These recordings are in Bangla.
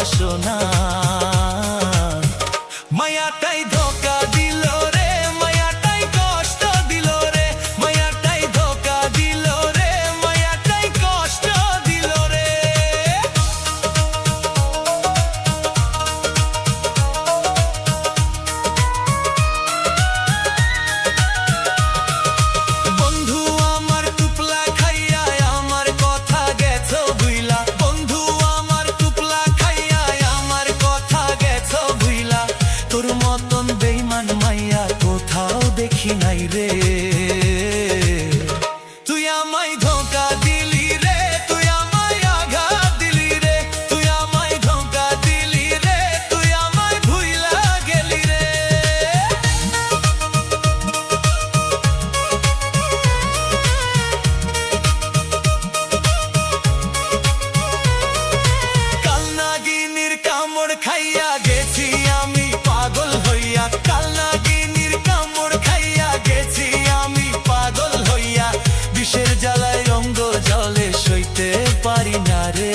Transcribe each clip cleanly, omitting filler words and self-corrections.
ভালোবাসো না। মায়াটাই ধোকা দিল রে, মায়াটাই কষ্ট দিল রে, মায়াটাই ধোকা দিল রে, মায়াটাই কষ্ট দিল রে। বন্ধু আমার টুপলা খাইয়া আমার কথা গেছো ভুইলা, বন্ধু আমার টুপলা খাইয়া আমার কথা গেছো ভুইলা। তোর মতন বেঈমান মাইয়া কোথাও দেখি নাই রে। তুই আমায় ধোকা দিলি রে, তুই আমায় আঘাত দিলি রে, তুই আমায় ধোকা দিলি রে, তুই আমায় ভুইলা গেলি রে। কাল নাগিনীর কামড় খাইয়া গেছি আমি পাগল হইয়া, কাল নাগিনীর কামড় খাইয়া গেছি আমি পাগল হইয়া। বিষের জ্বালায় অঙ্গ জলে সইতে পারি না রে।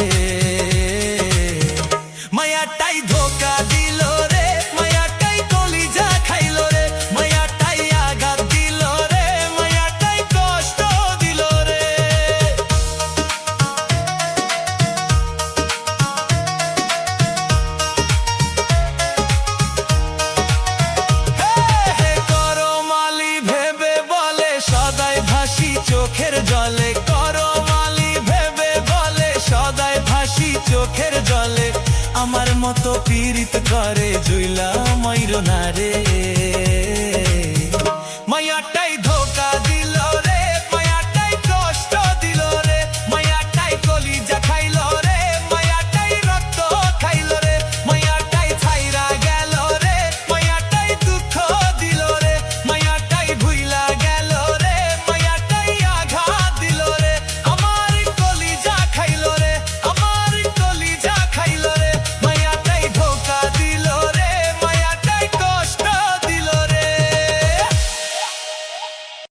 মায়াটাই ধোকা দিল রে, মায়াটাই কলিজা খাইল রে, মায়াটাই আঘাত দিল রে, মায়াটাই কষ্ট দিল রে। করমালি ভেবে বলে সদাই ভাসি চোখের জলে, করমালি ভেবে বলে সদাই ভাসি চোখের জলে। আমার মতো পীড়িত করে জুইলা মাইরো না রে। মায়াটাই ধোকা